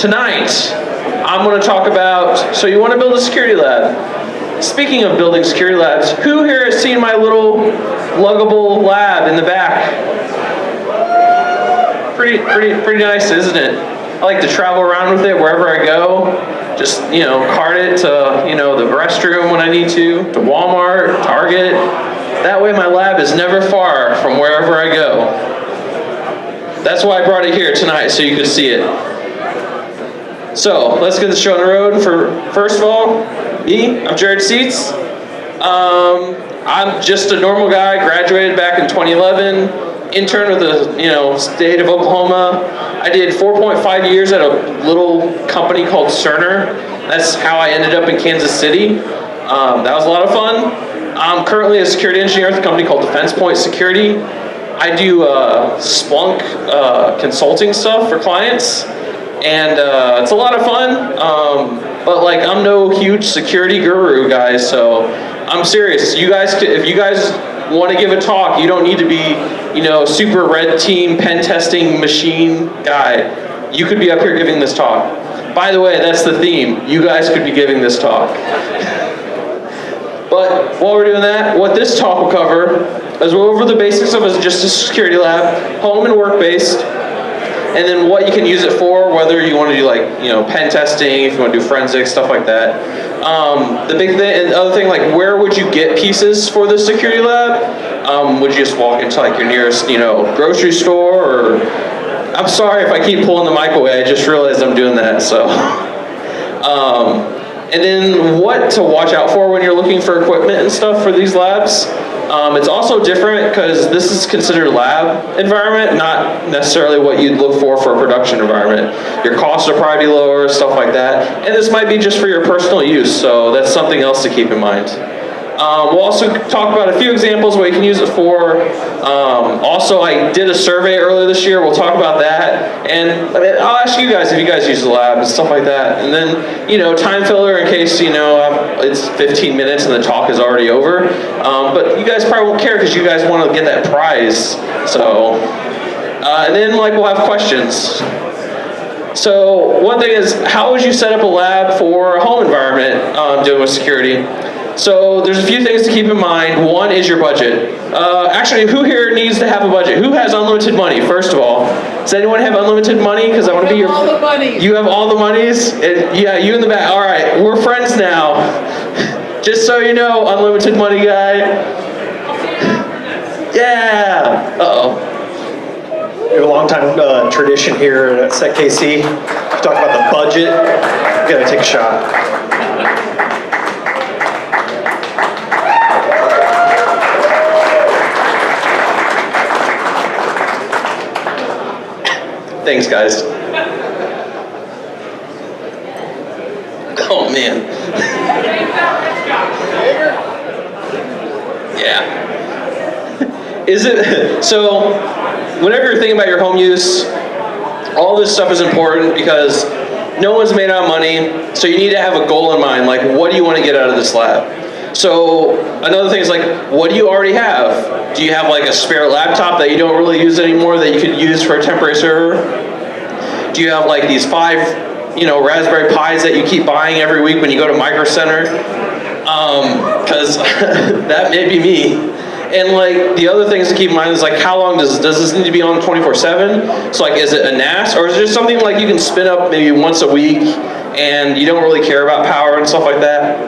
Tonight, I'm going to talk about, so you want to build a security lab. Speaking of building security labs, who here has seen my little luggable lab in the back? Pretty nice, isn't it? I like to travel around with it wherever I go. Just, cart it to, the restroom when I need to Walmart, Target. That way my lab is never far from wherever I go. That's why I brought it here tonight, so you can see it. So, let's get the show on the road. First of all, me, I'm Gared Seats. I'm just a normal guy, graduated back in 2011, interned with the state of Oklahoma. I did 4.5 years at a little company called Cerner. That's how I ended up in Kansas City. That was a lot of fun. I'm currently a security engineer at a company called Defense Point Security. I do Splunk consulting stuff for clients, and it's a lot of fun. But I'm no huge security guru, guys. So I'm serious. You guys, if you guys want to give a talk, you don't need to be, super red team pen testing machine guy. You could be up here giving this talk. By the way, that's the theme. You guys could be giving this talk. But while we're doing that, what this talk will cover is we'll go over the basics of just a security lab, home and work-based, and then what you can use it for, whether you want to do pen testing, if you want to do forensics, stuff like that. The big thing, and the other thing, where would you get pieces for this security lab? Would you just walk into your nearest, grocery store, or I'm sorry if I keep pulling the mic away. I just realized I'm doing that. So. And then what to watch out for when you're looking for equipment and stuff for these labs. It's also different because this is considered a lab environment, not necessarily what you'd look for a production environment. Your costs will probably be lower, stuff like that. And this might be just for your personal use, so that's something else to keep in mind. We'll also talk about a few examples what you can use it for. Also, I did a survey earlier this year. We'll talk about that. And I'll ask you guys if you guys use the lab and stuff like that. And then, time filler in case, it's 15 minutes and the talk is already over. But you guys probably won't care because you guys want to get that prize. So, and then we'll have questions. So one thing is, how would you set up a lab for a home environment dealing with security? So there's a few things to keep in mind. One is your budget. Actually, who here needs to have a budget? Who has unlimited money, first of all? Does anyone have unlimited money? Because I want to be your... all the monies. You have all the monies? Yeah, you in the back. All right, we're friends now. Just so you know, unlimited money guy. Yeah. Uh-oh. We have a long time tradition here at SecKC. We talk about the budget. We gotta take a shot. Thanks, guys. Oh, man. Yeah. Is it, so, whenever you're thinking about your home use, all this stuff is important because no one's made out of money, so you need to have a goal in mind, what do you want to get out of this lab? So another thing is what do you already have? Do you have a spare laptop that you don't really use anymore that you could use for a temporary server? Do you have these 5, Raspberry Pis that you keep buying every week when you go to Micro Center? Because that may be me. And the other things to keep in mind is how long does this need to be on 24/7? So is it a NAS, or is there something you can spin up maybe once a week and you don't really care about power and stuff like that?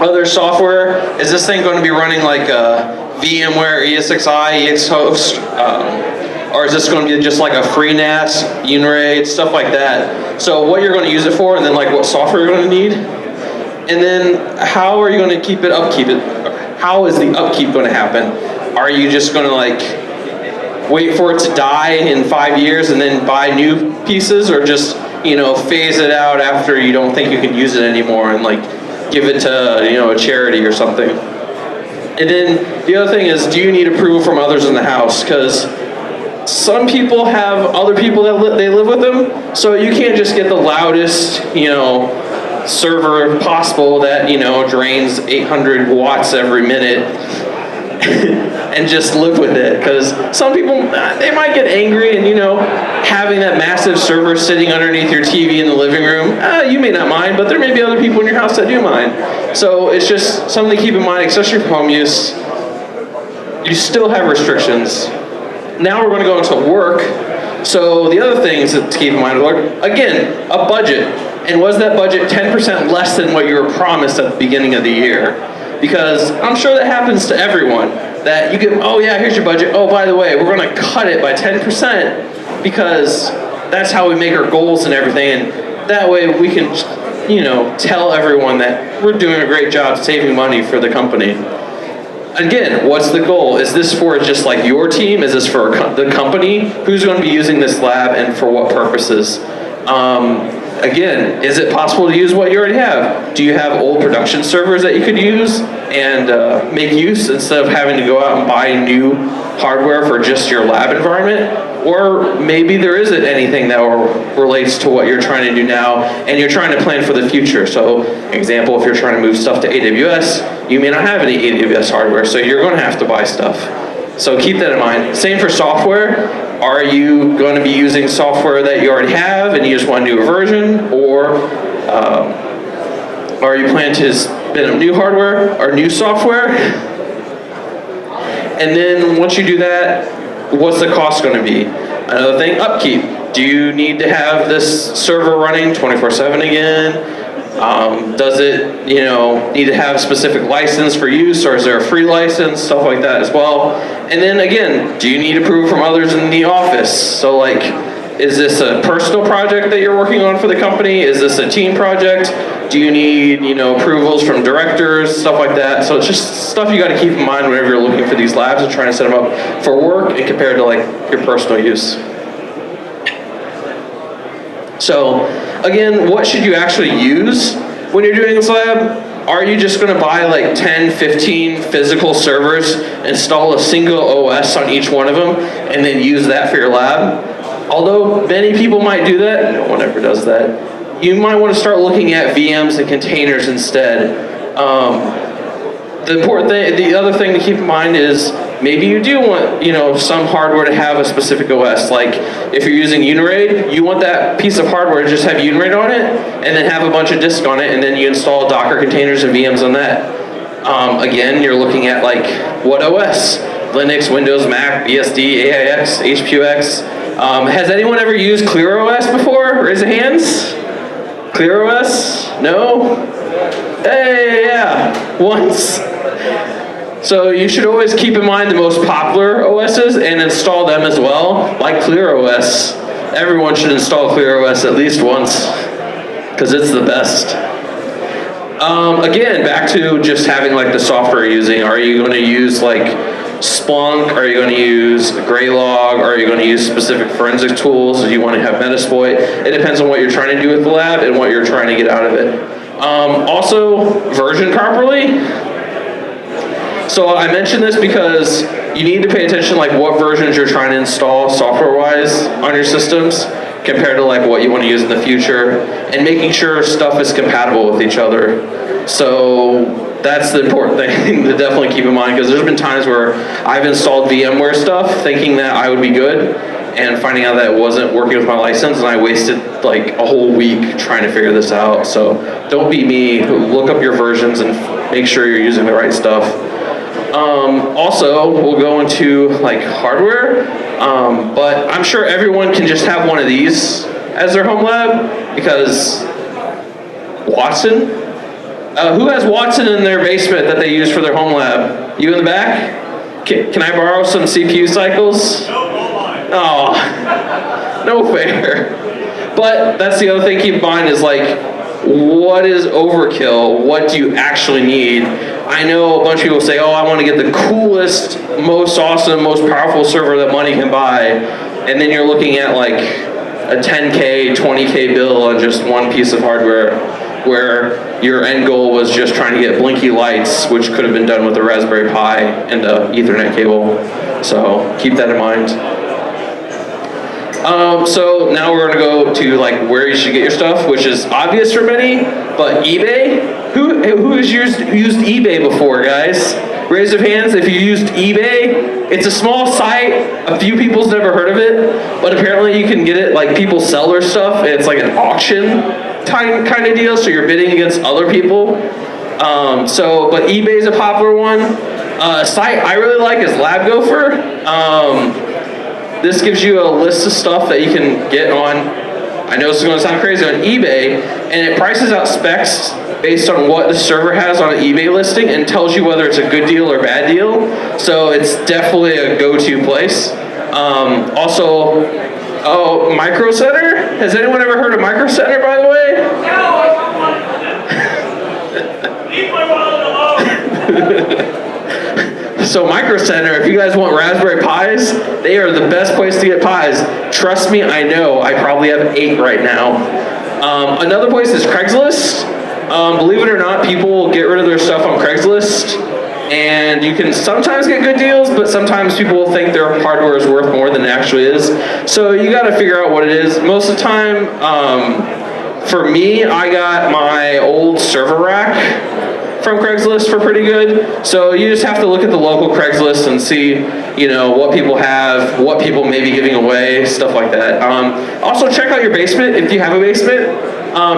Other software, is this thing going to be running VMware, ESXi, EXHost, or is this going to be just a free NAS, Unraid, stuff like that? So what you're going to use it for, and then what software you're going to need, and then how are you going to keep it upkeep? How is the upkeep going to happen? Are you just going to wait for it to die in 5 years and then buy new pieces, or just phase it out after you don't think you can use it anymore and give it to a charity or something? And then the other thing is, do you need approval from others in the house? Because some people have other people that they live with them, so you can't just get the loudest server possible that drains 800 watts every minute. and just live with it. Because some people, they might get angry, and having that massive server sitting underneath your TV in the living room, you may not mind, but there may be other people in your house that do mind. So it's just something to keep in mind, especially for home use. You still have restrictions. Now we're going to go into work. So the other things to keep in mind are, again, a budget. And was that budget 10% less than what you were promised at the beginning of the year? Because I'm sure that happens to everyone. That you get, oh yeah, here's your budget. Oh, by the way, we're going to cut it by 10% because that's how we make our goals and everything. And that way we can, tell everyone that we're doing a great job saving money for the company. Again, what's the goal? Is this for just like your team? Is this for the company? Who's going to be using this lab and for what purposes? Again, is it possible to use what you already have? Do you have old production servers that you could use and make use instead of having to go out and buy new hardware for just your lab environment? Or maybe there isn't anything that relates to what you're trying to do now and you're trying to plan for the future. So, example, if you're trying to move stuff to AWS, you may not have any AWS hardware, so you're going to have to buy stuff. So keep that in mind. Same for software. Are you going to be using software that you already have and you just want a newer version? Or are you planning to spin up new hardware or new software? And then once you do that, what's the cost going to be? Another thing, upkeep. Do you need to have this server running 24/7 again? Does it, need to have a specific license for use, or is there a free license, stuff like that as well? And then again, do you need approval from others in the office? So like, is this a personal project that you're working on for the company? Is this a team project? Do you need, approvals from directors, stuff like that? So it's just stuff you got to keep in mind whenever you're looking for these labs and trying to set them up for work and compared to like your personal use. So again, what should you actually use when you're doing this lab? Are you just going to buy like 10, 15 physical servers, install a single OS on each one of them, and then use that for your lab? Although many people might do that, no one ever does that. You might want to start looking at VMs and containers instead. The important thing, the other thing to keep in mind is maybe you do want, some hardware to have a specific OS. Like if you're using Uniraid, you want that piece of hardware to just have Uniraid on it, and then have a bunch of disk on it, and then you install Docker containers and VMs on that. Again, you're looking at like what OS? Linux, Windows, Mac, BSD, AIX, HPUX. Has anyone ever used ClearOS before? Raise your hands. ClearOS? No? Hey, yeah, once. So you should always keep in mind the most popular OSs and install them as well, like ClearOS. Everyone should install ClearOS at least once, because it's the best. Again, back to just having like the software you're using. Are you going to use like Splunk? Are you going to use Graylog? Are you going to use specific forensic tools? Do you want to have Metasploit? It depends on what you're trying to do with the lab and what you're trying to get out of it. Also, version properly. So I mentioned this because you need to pay attention like what versions you're trying to install software-wise on your systems compared to like what you want to use in the future, and making sure stuff is compatible with each other. So that's the important thing to definitely keep in mind, because there's been times where I've installed VMware stuff thinking that I would be good, and finding out that it wasn't working with my license, and I wasted like a whole week trying to figure this out. So don't be me. Look up your versions and make sure you're using the right stuff. Also, we'll go into like hardware, but I'm sure everyone can just have one of these as their home lab, because Watson? Who has Watson in their basement that they use for their home lab? You in the back? Can I borrow some CPU cycles? Oh, no fair. But that's the other thing to keep in mind is like, what is overkill? What do you actually need? I know a bunch of people say, oh, I want to get the coolest, most awesome, most powerful server that money can buy. And then you're looking at like a 10K, 20K bill on just one piece of hardware, where your end goal was just trying to get blinky lights, which could have been done with a Raspberry Pi and a Ethernet cable. So keep that in mind. So now we're gonna go to like where you should get your stuff, which is obvious for many, but eBay. Who has used eBay before, guys? raise of hands if you used eBay. It's a small site. A few people's never heard of it, but apparently you can get it, like people sell their stuff. It's like an auction kind of deal, so you're bidding against other people. But eBay's a popular one. A site I really like is LabGopher. This gives you a list of stuff that you can get on, I know this is going to sound crazy, on eBay, and it prices out specs based on what the server has on an eBay listing and tells you whether it's a good deal or bad deal. So it's definitely a go-to place. Micro Center? Has anyone ever heard of Micro Center, by the way? Leave my wallet alone! So Micro Center, if you guys want Raspberry Pis, they are the best place to get pies. Trust me, I know. I probably have 8 right now. Another place is Craigslist. Believe it or not, people will get rid of their stuff on Craigslist, and you can sometimes get good deals, but sometimes people will think their hardware is worth more than it actually is. So you got to figure out what it is. Most of the time, for me, I got my old server rack from Craigslist for pretty good. So you just have to look at the local Craigslist and see, what people have, what people may be giving away, stuff like that. Also check out your basement if you have a basement.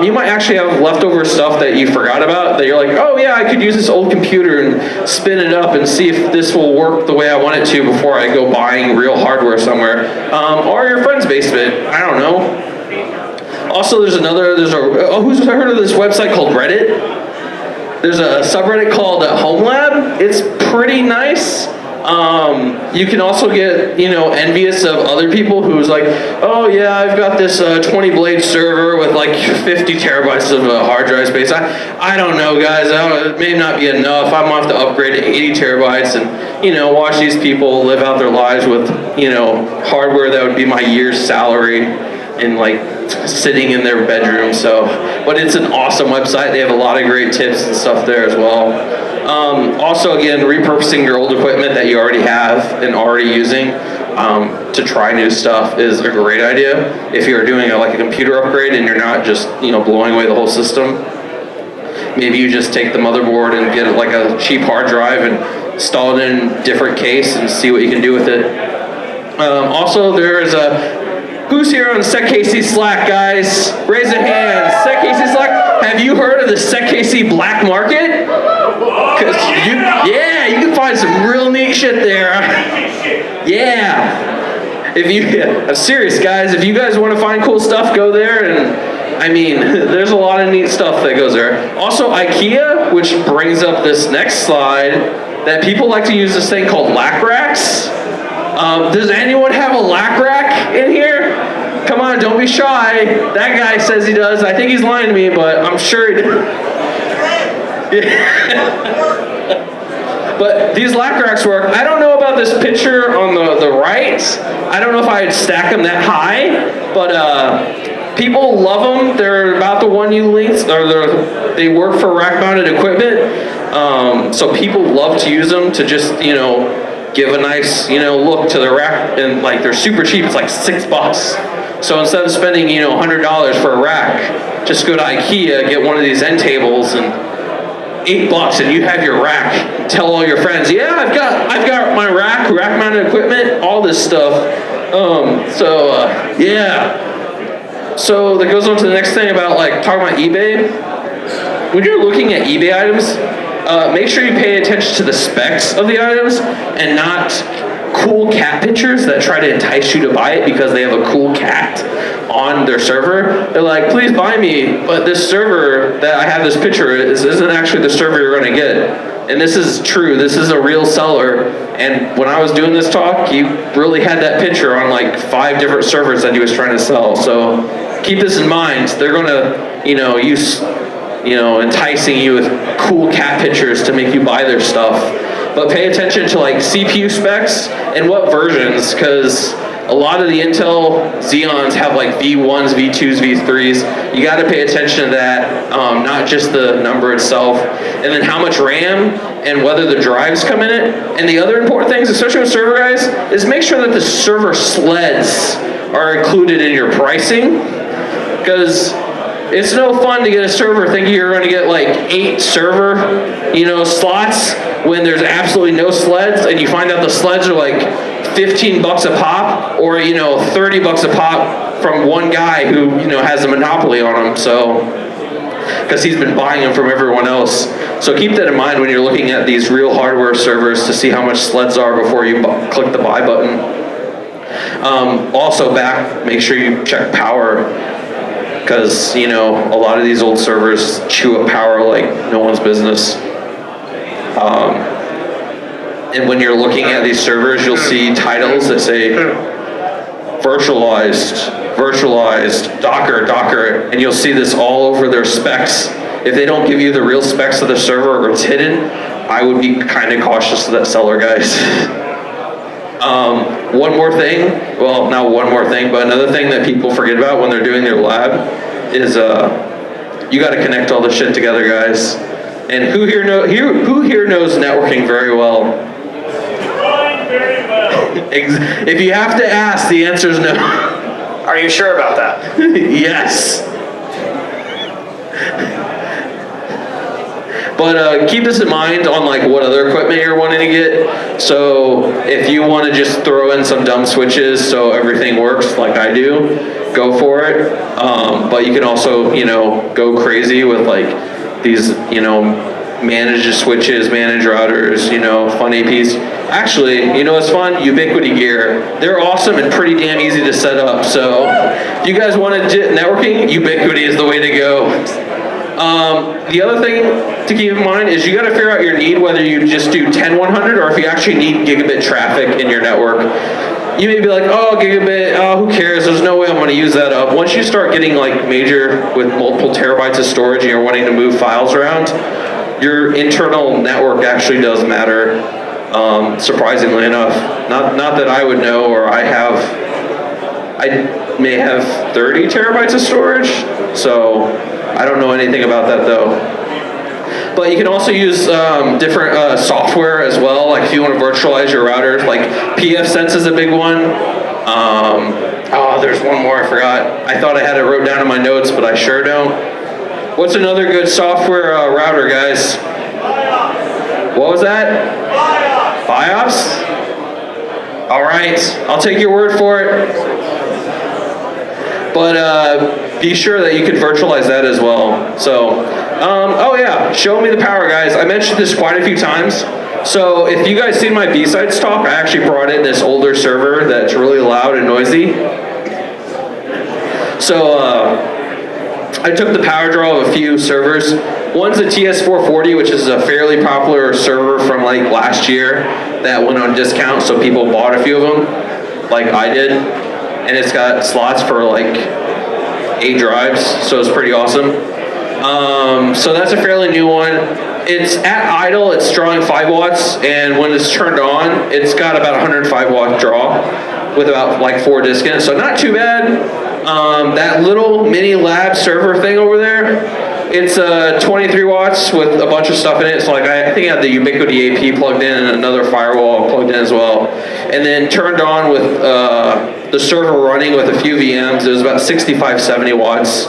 You might actually have leftover stuff that you forgot about that you're like, oh yeah, I could use this old computer and spin it up and see if this will work the way I want it to before I go buying real hardware somewhere. Or your friend's basement, I don't know. Also, who's heard of this website called Reddit? There's a subreddit called HomeLab. It's pretty nice. You can also get, envious of other people who's like, oh yeah, I've got this 20 blade server with like 50 terabytes of hard drive space. I don't know, guys. It may not be enough. I'm gonna have to upgrade to 80 terabytes and, watch these people live out their lives with, hardware that would be my year's salary and like sitting in their bedroom. But it's an awesome website. They have a lot of great tips and stuff there as well. Also, again, repurposing your old equipment that you already have and already using to try new stuff is a great idea. If you're doing a computer upgrade and you're not just blowing away the whole system, maybe you just take the motherboard and get like a cheap hard drive and install it in a different case and see what you can do with it. Also, there is who's here on SecKC Slack, guys? Raise a hand. SecKC Slack. Have you heard of the SecKC black market? You can find some real neat shit there. Yeah. I'm serious, guys. If you guys want to find cool stuff, go there. And there's a lot of neat stuff that goes there. Also, IKEA, which brings up this next slide, that people like to use this thing called lack racks. Does anyone have a lack rack in here? Come on, don't be shy. That guy says he does. I think he's lying to me, but I'm sure he does. But these lack racks work. I don't know about this picture on the right. I don't know if I'd stack them that high, but people love them. They're about the one you linked, or they work for rack-mounted equipment. So people love to use them to just, give a nice, look to the rack, and they're super cheap. It's like $6. So instead of spending, $100 for a rack, just go to IKEA, get one of these end tables, and $8, and you have your rack. Tell all your friends, yeah, I've got my rack-mounted equipment, all this stuff. Yeah. So that goes on to the next thing about talking about eBay. When you're looking at eBay items, make sure you pay attention to the specs of the items and not cool cat pictures that try to entice you to buy it because they have a cool cat on their server. They're like, please buy me, but this server that I have this picture isn't actually the server you're going to get. And this is true. This is a real seller. And when I was doing this talk, he really had that picture on 5 different servers that he was trying to sell. So keep this in mind. They're going to, use enticing you with cool cat pictures to make you buy their stuff. But pay attention to CPU specs and what versions, because a lot of the Intel Xeons have V1s, V2s, V3s. You got to pay attention to that, not just the number itself. And then how much RAM and whether the drives come in it. And the other important things, especially with server guys, is make sure that the server sleds are included in your pricing. Because it's no fun to get a server thinking you're going to get like 8 server, slots when there's absolutely no sleds, and you find out the sleds are like $15 a pop, or $30 a pop from one guy who has a monopoly on them. So, because he's been buying them from everyone else. So keep that in mind when you're looking at these real hardware servers to see how much sleds are before you click the buy button. Also make sure you check power, because a lot of these old servers chew up power like no one's business. And when you're looking at these servers, you'll see titles that say virtualized, Docker, and you'll see this all over their specs. If they don't give you the real specs of the server or it's hidden, I would be kind of cautious of that seller, guys. One more thing, well, not one more thing, but another thing that people forget about when they're doing their lab is you got to connect all the shit together, guys. And who here knows networking very well? Very well. If you have to ask, the answer is no. Are you sure about that? Yes. But keep this in mind on like what other equipment you're wanting to get. So if you want to just throw in some dumb switches so everything works like I do, go for it. But you can also, go crazy with like these, managed switches, managed routers, fun APs. Actually, what's fun? Ubiquity gear. They're awesome and pretty damn easy to set up. So if you guys want to networking, Ubiquity is the way to go. The other thing to keep in mind is you got to figure out your need, whether you just do 10-100 or if you actually need gigabit traffic in your network. You may be like, oh, gigabit, who cares? There's no way I'm going to use that up. Once you start getting like major with multiple terabytes of storage and you're wanting to move files around, your internal network actually does matter, surprisingly enough. Not that I would know, or I may have 30 terabytes of storage, so I don't know anything about that though. But you can also use different software as well, like if you want to virtualize your routers, like pfSense is a big one. There's one more I forgot. I thought I had it wrote down in my notes, but I sure don't. What's another good software router, guys? What was that? FiOps? All right, I'll take your word for it. But be sure that you can virtualize that as well. So, show me the power, guys. I mentioned this quite a few times. So if you guys seen my B-Sides talk, I actually brought in this older server that's really loud and noisy. So I took the power draw of a few servers. One's a TS440, which is a fairly popular server from like last year that went on discount, so people bought a few of them, like I did. And it's got slots for like 8 drives, so it's pretty awesome. So that's a fairly new one. It's at idle, it's drawing 5 watts, and when it's turned on, it's got about 105 watt draw with about like 4 disks in it, so not too bad. That little mini lab server thing over there, it's 23 watts with a bunch of stuff in it. So like I think I had the Ubiquity AP plugged in and another firewall plugged in as well. And then turned on with the server running with a few VMs. It was about 65, 70 watts.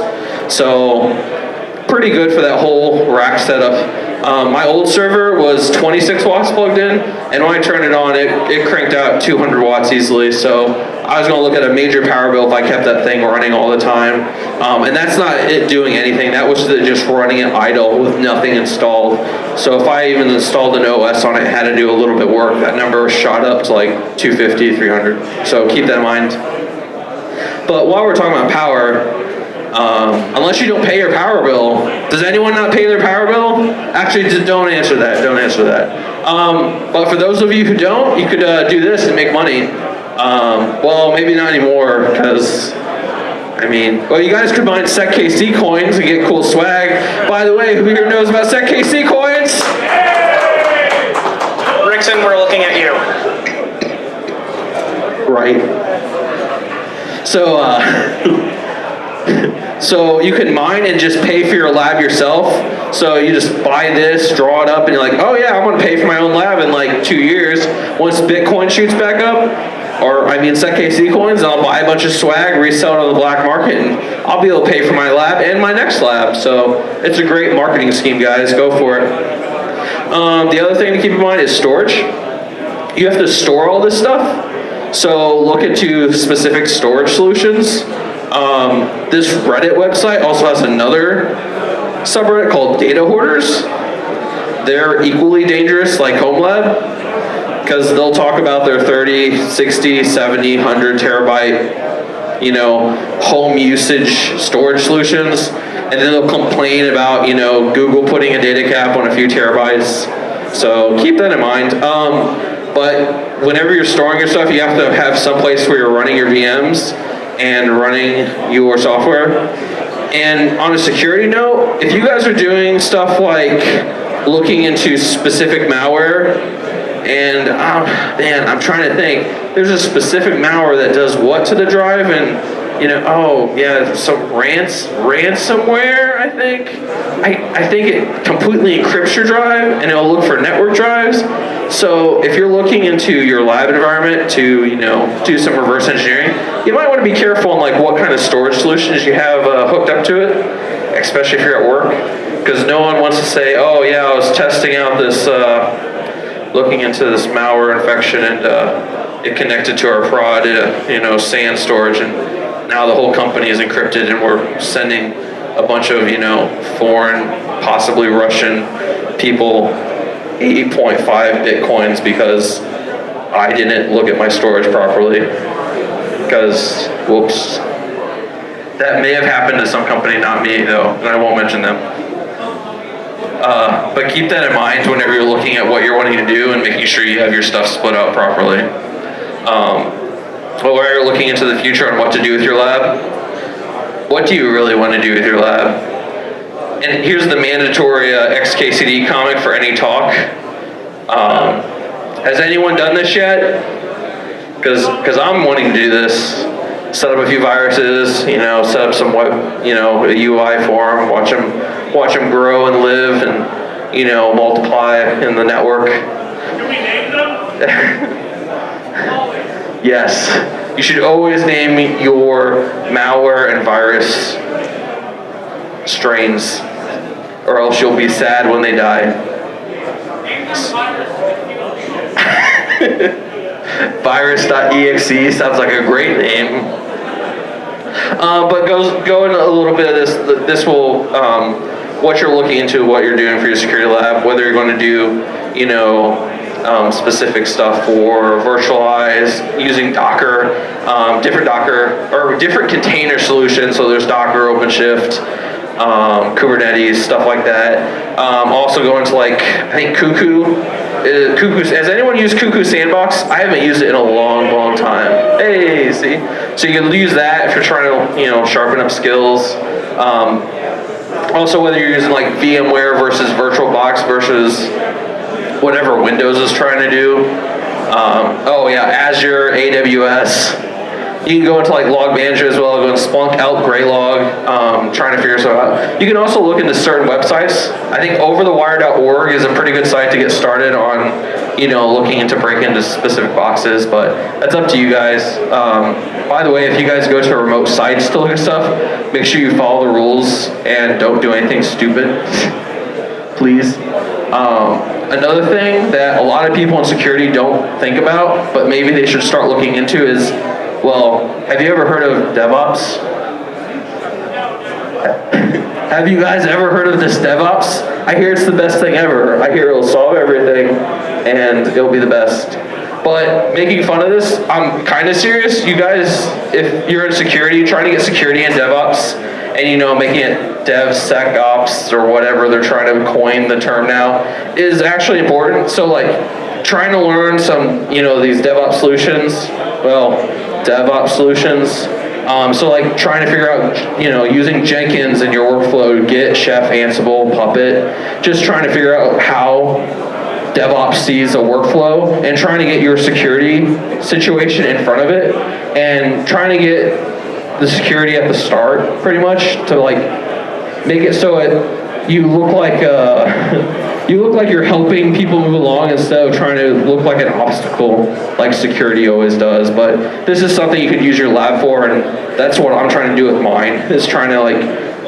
So pretty good for that whole rack setup. My old server was 26 watts plugged in, and when I turned it on, it cranked out 200 watts easily. So I was going to look at a major power bill if I kept that thing running all the time. And that's not it doing anything. That was just running it idle with nothing installed. So if I even installed an OS on it, had to do a little bit of work, that number shot up to like 250, 300. So keep that in mind. But while we're talking about power, unless you don't pay your power bill, does anyone not pay their power bill? Actually, just don't answer that. Don't answer that. But for those of you who don't, you could do this and make money. Well, maybe not anymore, because you guys could mine SecKC coins and get cool swag. By the way, who here knows about SecKC coins? Rickson, we're looking at you. Right. So you can mine and just pay for your lab yourself. So you just buy this, draw it up, and you're like, oh yeah, I'm gonna pay for my own lab in like 2 years. Once Bitcoin shoots back up, or I mean SecKC coins, and I'll buy a bunch of swag, resell it on the black market, and I'll be able to pay for my lab and my next lab. So it's a great marketing scheme, guys. Go for it. The other thing to keep in mind is storage. You have to store all this stuff. So look into specific storage solutions. This Reddit website also has another subreddit called Data Hoarders. They're equally dangerous like HomeLab because they'll talk about their 30, 60, 70, 100 terabyte, home usage storage solutions, and then they'll complain about, Google putting a data cap on a few terabytes. So keep that in mind. But whenever you're storing your stuff, you have to have some place where you're running your VMs and running your software. And on a security note, if you guys are doing stuff like looking into specific malware, and I'm trying to think, there's a specific malware that does what to the drive, and some ransomware, I think. I think it completely encrypts your drive, and it'll look for network drives. So if you're looking into your lab environment to, do some reverse engineering, you might want to be careful on what kind of storage solutions you have hooked up to it, especially if you're at work, because no one wants to say, oh yeah, I was testing out this, looking into this malware infection, and it connected to our prod, SAN storage, and now the whole company is encrypted, and we're sending a bunch of, foreign, possibly Russian people 8.5 Bitcoins because I didn't look at my storage properly. Because, whoops. That may have happened to some company, not me though, and I won't mention them. But keep that in mind whenever you're looking at what you're wanting to do and making sure you have your stuff split out properly. But where you're looking into the future on what to do with your lab, what do you really want to do with your lab? And here's the mandatory XKCD comic for any talk. Has anyone done this yet? Because I'm wanting to do this. Set up a few viruses, set up some web, a UI for them, watch them grow and live and, multiply in the network. Can we name them? Yes, you should always name your malware and virus strains, or else you'll be sad when they die. Virus.exe sounds like a great name. But go into a little bit of this. This will, what you're looking into, what you're doing for your security lab, whether you're going to do, specific stuff for virtualize, using Docker, different container solutions. So there's Docker, OpenShift, Kubernetes, stuff like that. Also go into I think Cuckoo. Has anyone used Cuckoo Sandbox? I haven't used it in a long time. Hey, see? So you can use that if you're trying to, sharpen up skills. Also, whether you're using VMware versus VirtualBox versus whatever Windows is trying to do. Azure, AWS. You can go into Log Manager as well, go into Splunk, Elk, Graylog, trying to figure stuff out. You can also look into certain websites. I think overthewire.org is a pretty good site to get started on, looking into breaking into specific boxes, but that's up to you guys. By the way, if you guys go to remote sites to look at stuff, make sure you follow the rules and don't do anything stupid, please. Another thing that a lot of people in security don't think about, but maybe they should start looking into is, have you ever heard of DevOps? Have you guys ever heard of this DevOps? I hear it's the best thing ever. I hear it'll solve everything and it'll be the best. But making fun of this, I'm kind of serious. You guys, if you're in security, trying to get security in DevOps and, making it DevSecOps or whatever they're trying to coin the term now is actually important. So trying to learn some, these DevOps solutions, DevOps solutions. So trying to figure out, using Jenkins in your workflow, Git, Chef, Ansible, Puppet, just trying to figure out how DevOps sees a workflow and trying to get your security situation in front of it and trying to get the security at the start pretty much to make it so you look like you look like you're helping people move along instead of trying to look like an obstacle, like security always does. But this is something you could use your lab for, and that's what I'm trying to do with mine, is trying to like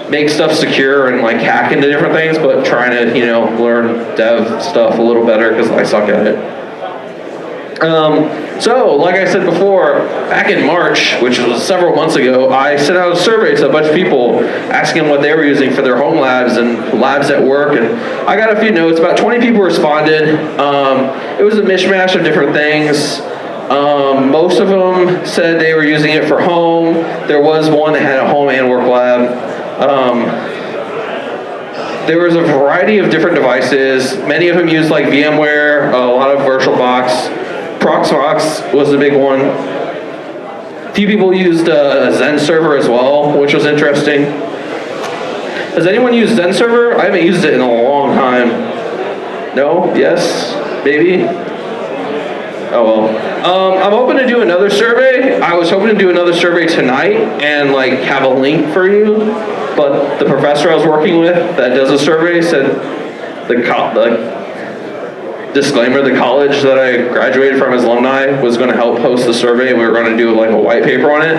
make stuff secure and like hack into different things, but trying to, you know, learn dev stuff a little better because I suck at it. So, like I said before, back in March, which was several months ago, I sent out a survey to a bunch of people asking what they were using for their home labs and labs at work, and I got a few notes. About 20 people responded. It was a mishmash of different things. Most of them said they were using it for home. There was one that had a home and work lab. There was a variety of different devices. Many of them used like VMware, a lot of VirtualBox. Proxmox was the big one. A few people used a Zen server as well, which was interesting. Has anyone used Zen server? I haven't used it in a long time. No? Yes? Maybe? Oh well. I'm hoping to do another survey. I was hoping to do another survey tonight and like have a link for you, but the professor I was working with that does a survey said disclaimer, the college that I graduated from as alumni was going to help host the survey. We were going to do like a white paper on it,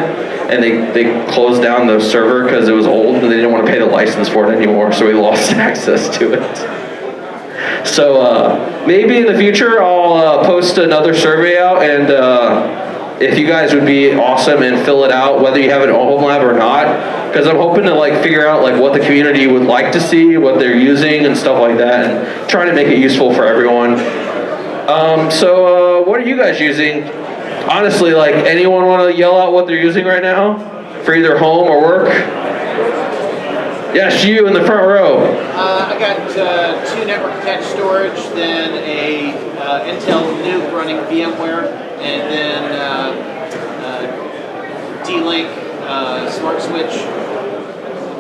and they closed down the server because it was old and they didn't want to pay the license for it anymore, so we lost access to it. So maybe in the future I'll post another survey out, and if you guys would be awesome and fill it out, whether you have an home lab or not, because I'm hoping to like figure out like what the community would like to see, what they're using and stuff like that, and try to make it useful for everyone. So what are you guys using? Honestly, like, anyone want to yell out what they're using right now for either home or work? Yes, you in the front row. I got 2 network attached storage, then a Intel Nuke running VMware, and then D-Link smart switch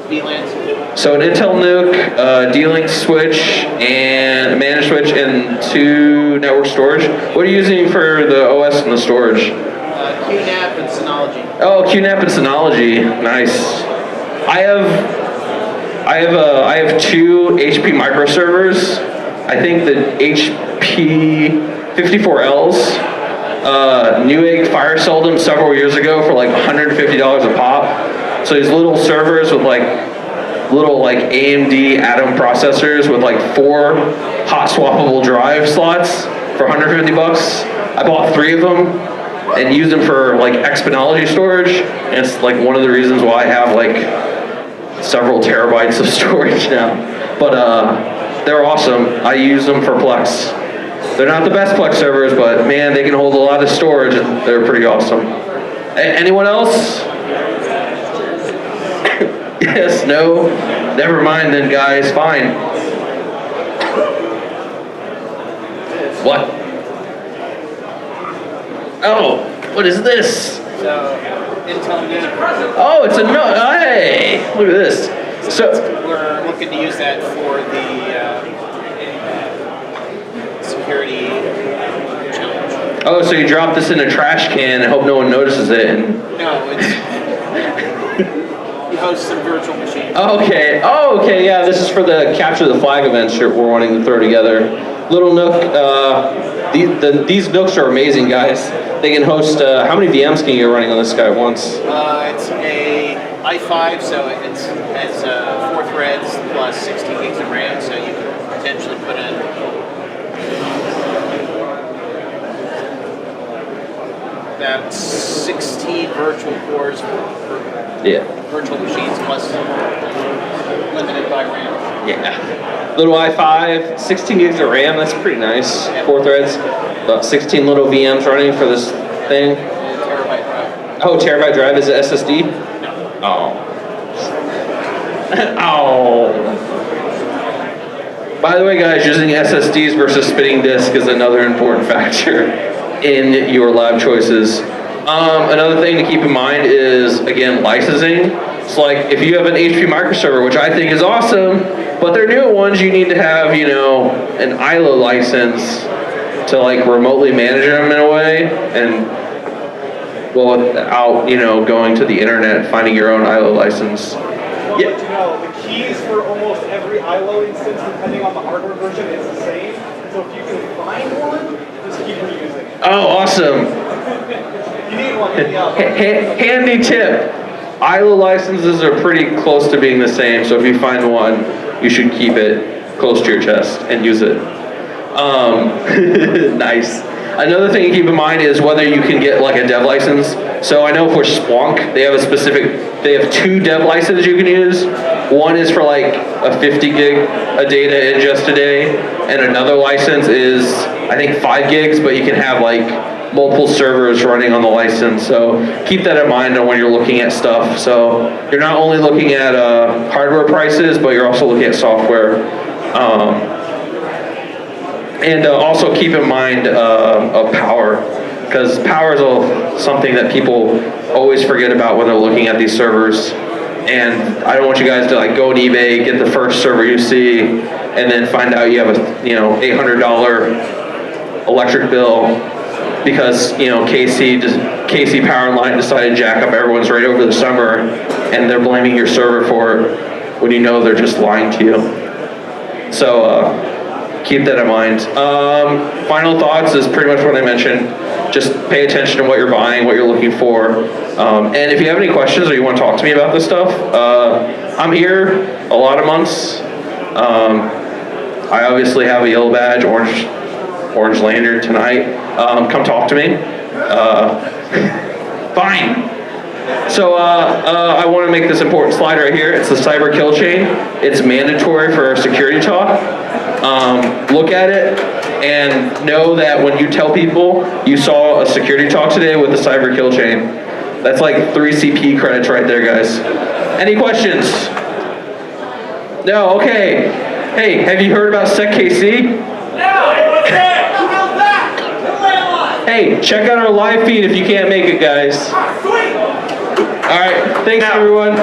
VLANs. So an Intel Nuke, D-Link switch, and a managed switch, and 2 network storage. What are you using for the OS and the storage? QNAP and Synology. Oh, QNAP and Synology. Nice. I have 2 HP microservers. I think the HP 54Ls. Newegg fire sold them several years ago for like $150 a pop. So these little servers with like little like AMD Atom processors with like 4 hot swappable drive slots for $150. I bought 3 of them and used them for like exponology storage. And it's like one of the reasons why I have like several terabytes of storage now. But they're awesome. I use them for Plex. They're not the best Plex servers, but man, they can hold a lot of storage and they're pretty awesome. Anyone else? Yes, no? Never mind then, guys, fine. What? Oh, what is this? So, Intel Nuke. Oh, it's a no. Hey, look at this. So we're looking to use that for the security challenge. Oh, so you drop this in a trash can and hope no one notices it. And... No, it's you host some virtual machines. Okay. Oh, okay. Yeah, this is for the capture the flag events we're wanting to throw together. Little Nook. These Nooks are amazing, guys. They can host. How many VMs can you get running on this guy at once? It's a i5, so it has 4 threads plus 16 gigs of RAM, so you can potentially put in about 16 virtual cores for virtual machines plus limited by RAM. Yeah. Little i5, 16 gigs of RAM, that's pretty nice. 4 threads, about 16 little VMs running for this thing. Terabyte drive. Oh, terabyte drive, is it SSD? No. Oh. Oh. By the way, guys, using SSDs versus spinning disk is another important factor in your lab choices. Another thing to keep in mind is, again, licensing. It's like if you have an HP microserver, which I think is awesome, but they're new ones, you need to have, an ILO license to like remotely manage them in a way, and well, without going to the internet, finding your own ILO license. Yeah. The keys for almost every ILO instance, depending on the hardware version, is the same. So if you can find one, just keep reusing it. Oh, awesome. You need one, Handy tip. ILO licenses are pretty close to being the same, so if you find one, you should keep it close to your chest and use it. Nice. Another thing to keep in mind is whether you can get like a dev license. So I know for Splunk, they have 2 dev licenses you can use. One is for like a 50 gig of data ingest a day, and another license is I think 5 gigs, but you can have like multiple servers running on the license. So keep that in mind when you're looking at stuff. So you're not only looking at hardware prices, but you're also looking at software. And also keep in mind of power, because power is something that people always forget about when they're looking at these servers. And I don't want you guys to like go on eBay, get the first server you see, and then find out you have a $800 electric bill because KC Power and Light decided to jack up everyone's rate over the summer, and they're blaming your server for it when you know they're just lying to you. So keep that in mind. Final thoughts is pretty much what I mentioned. Just pay attention to what you're buying, what you're looking for. And if you have any questions or you want to talk to me about this stuff, I'm here a lot of months. I obviously have a yellow badge, orange lanyard tonight. Come talk to me. Fine. So I want to make this important slide right here. It's the cyber kill chain. It's mandatory for our security talk. Look at it and know that when you tell people you saw a security talk today with the cyber kill chain, that's like 3 CP credits right there, guys. Any questions? No? Okay. Hey, have you heard about SecKC? Hey, check out our live feed if you can't make it, guys. All right, thanks everyone.